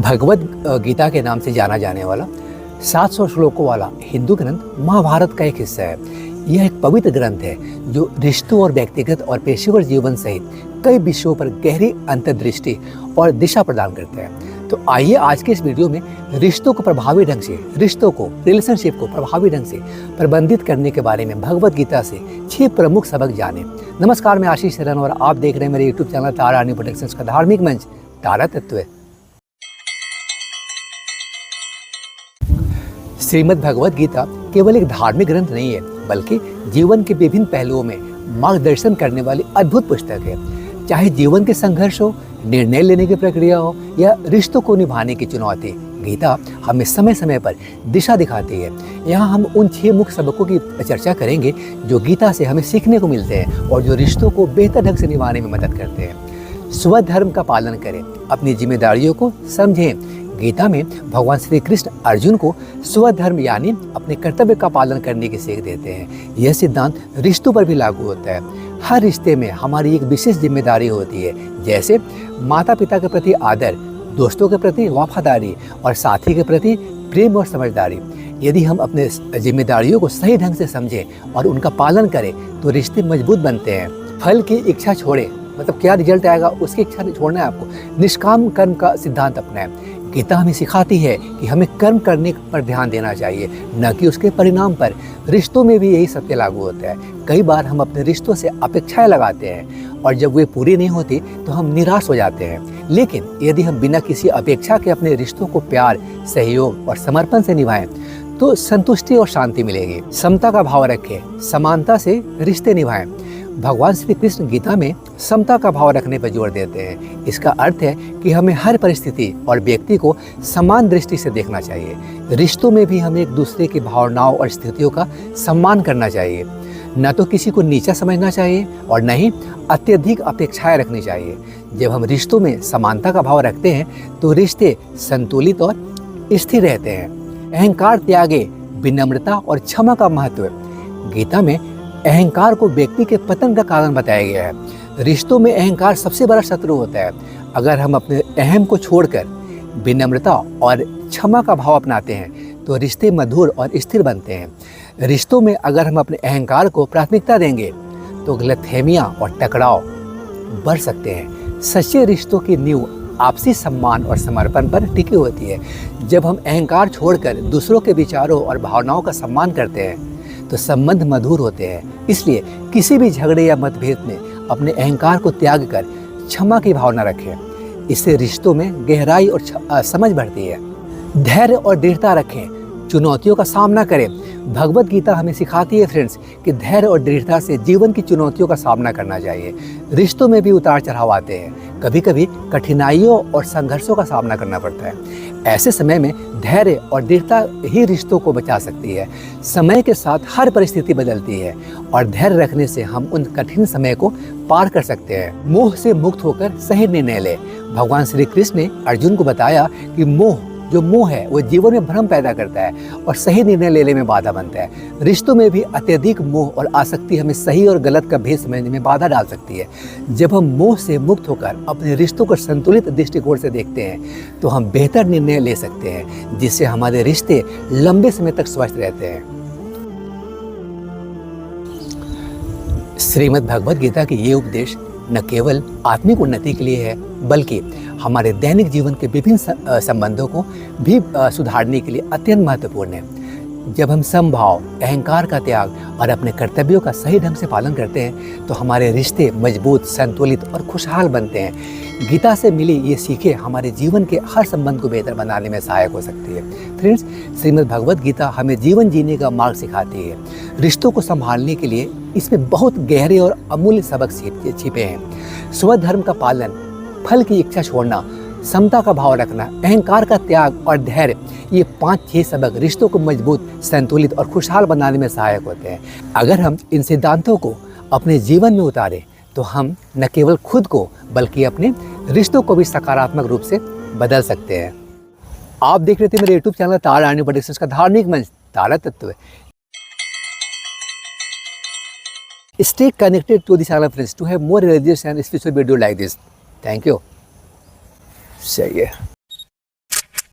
भगवद गीता के नाम से जाना जाने वाला 700 श्लोकों वाला हिंदू ग्रंथ महाभारत का एक हिस्सा है। यह एक पवित्र ग्रंथ है जो रिश्तों और व्यक्तिगत और पेशेवर जीवन सहित कई विषयों पर गहरी अंतर्दृष्टि और दिशा प्रदान करता है। तो आइए आज के इस वीडियो में रिश्तों को रिलेशनशिप को प्रभावी ढंग से प्रबंधित करने के बारे में भगवद गीता से 6 प्रमुख सबक जाने। नमस्कार, मैं आशीष शरण और आप देख रहे हैं मेरे यूट्यूब चैनल तारा रानी प्रोडक्शंस का धार्मिक मंच तारा तत्व। श्रीमद् भगवद गीता केवल एक धार्मिक ग्रंथ नहीं है, बल्कि जीवन के विभिन्न पहलुओं में मार्गदर्शन करने वाली अद्भुत पुस्तक है। चाहे जीवन के संघर्ष हो, निर्णय लेने की प्रक्रिया हो या रिश्तों को निभाने की चुनौती, गीता हमें समय समय पर दिशा दिखाती है। यहाँ हम उन 6 मुख्य सबकों की चर्चा करेंगे जो गीता से हमें सीखने को मिलते हैं और जो रिश्तों को बेहतर ढंग से निभाने में मदद करते हैं। स्वधर्म का पालन करें, अपनी जिम्मेदारियों को समझें। गीता में भगवान श्री कृष्ण अर्जुन को स्वधर्म यानी अपने कर्तव्य का पालन करने की सीख देते हैं। यह सिद्धांत रिश्तों पर भी लागू होता है। हर रिश्ते में हमारी एक विशेष जिम्मेदारी होती है, जैसे माता पिता के प्रति आदर, दोस्तों के प्रति वफादारी और साथी के प्रति प्रेम और समझदारी। यदि हम अपने जिम्मेदारियों को सही ढंग से समझें और उनका पालन करें तो रिश्ते मजबूत बनते हैं। फल की इच्छा छोड़ें, मतलब क्या रिजल्ट आएगा उसकी इच्छा नहीं छोड़ना है आपको। निष्काम कर्म का सिद्धांत अपनाएं। गीता हमें सिखाती है कि हमें कर्म करने पर ध्यान देना चाहिए, न कि उसके परिणाम पर। रिश्तों में भी यही सत्य लागू होता है। कई बार हम अपने रिश्तों से अपेक्षाएं लगाते हैं और जब वे पूरी नहीं होती तो हम निराश हो जाते हैं। लेकिन यदि हम बिना किसी अपेक्षा के अपने रिश्तों को प्यार, सहयोग और समर्पण से निभाएं तो संतुष्टि और शांति मिलेगी। समता का भाव रखें, समानता से रिश्ते निभाएं। भगवान श्री कृष्ण गीता में समता का भाव रखने पर जोर देते हैं। इसका अर्थ है कि हमें हर परिस्थिति और व्यक्ति को समान दृष्टि से देखना चाहिए। रिश्तों में भी हमें एक दूसरे की भावनाओं और स्थितियों का सम्मान करना चाहिए। न तो किसी को नीचा समझना चाहिए और न ही अत्यधिक अपेक्षाएं रखनी चाहिए। जब हम रिश्तों में समानता का भाव रखते हैं तो रिश्ते संतुलित और स्थिर रहते हैं। अहंकार त्यागे, विनम्रता और क्षमा का महत्व। गीता में अहंकार को व्यक्ति के पतन का कारण बताया गया है। रिश्तों में अहंकार सबसे बड़ा शत्रु होता है। अगर हम अपने अहम को छोड़कर विनम्रता और क्षमा का भाव अपनाते हैं तो रिश्ते मधुर और स्थिर बनते हैं। रिश्तों में अगर हम अपने अहंकार को प्राथमिकता देंगे तो गलतफहमियां और टकराव बढ़ सकते हैं। सच्चे रिश्तों की नींव आपसी सम्मान और समर्पण पर टिकी होती है। जब हम अहंकार छोड़कर दूसरों के विचारों और भावनाओं का सम्मान करते हैं तो संबंध मधुर होते हैं। इसलिए किसी भी झगड़े या मतभेद में अपने अहंकार को त्याग कर क्षमा की भावना रखें। इससे रिश्तों में गहराई और समझ बढ़ती है। धैर्य और दृढ़ता रखें, चुनौतियों का सामना करें। भगवद गीता हमें सिखाती है फ्रेंड्स कि धैर्य और दृढ़ता से जीवन की चुनौतियों का सामना करना चाहिए। रिश्तों में भी उतार चढ़ाव आते हैं। कभी कभी कठिनाइयों और संघर्षों का सामना करना पड़ता है। ऐसे समय में धैर्य और दृढ़ता ही रिश्तों को बचा सकती है। समय के साथ हर परिस्थिति बदलती है और धैर्य रखने से हम उन कठिन समय को पार कर सकते हैं। मोह से मुक्त होकर सही निर्णय लें। भगवान श्री कृष्ण ने अर्जुन को बताया कि मोह है वो जीवन में भ्रम पैदा करता है और सही निर्णय लेने में बाधा बनता है। रिश्तों में भी अत्यधिक मोह और आसक्ति हमें सही और गलत का भेद समझने में बाधा डाल सकती है। जब हम मोह से मुक्त होकर अपने रिश्तों को संतुलित दृष्टिकोण से देखते हैं तो हम बेहतर निर्णय ले सकते हैं, जिससे हमारे रिश्ते लंबे समय तक स्वस्थ रहते हैं। श्रीमद् भगवद गीता के ये उपदेश न केवल आत्मिक उन्नति के लिए है, बल्कि हमारे दैनिक जीवन के विभिन्न संबंधों को भी सुधारने के लिए अत्यंत महत्वपूर्ण है। जब हम समभाव, अहंकार का त्याग और अपने कर्तव्यों का सही ढंग से पालन करते हैं तो हमारे रिश्ते मजबूत, संतुलित और खुशहाल बनते हैं। गीता से मिली ये सीखें हमारे जीवन के हर संबंध को बेहतर बनाने में सहायक हो सकती है। फ्रेंड्स, श्रीमद् भगवद गीता हमें जीवन जीने का मार्ग सिखाती है। रिश्तों को संभालने के लिए इसमें बहुत गहरे और अमूल्य सबक छिपे हैं। स्वधर्म का पालन, फल की इच्छा छोड़ना, समता का भाव रखना, अहंकार का त्याग और धैर्य, ये 5-6 सबक रिश्तों को मजबूत, संतुलित और खुशहाल बनाने में सहायक होते हैं। अगर हम इन सिद्धांतों को अपने जीवन में उतारें तो हम न केवल खुद को बल्कि अपने रिश्तों को भी सकारात्मक रूप से बदल सकते हैं। आप देख रहे थे मेरे यूट्यूब चैनल तारा रानी प्रोडक्शंस का धार्मिक मंच तारा तत्व। Stay connected to the channel friends to have more religious and spiritual video like this. Thank you. सही है।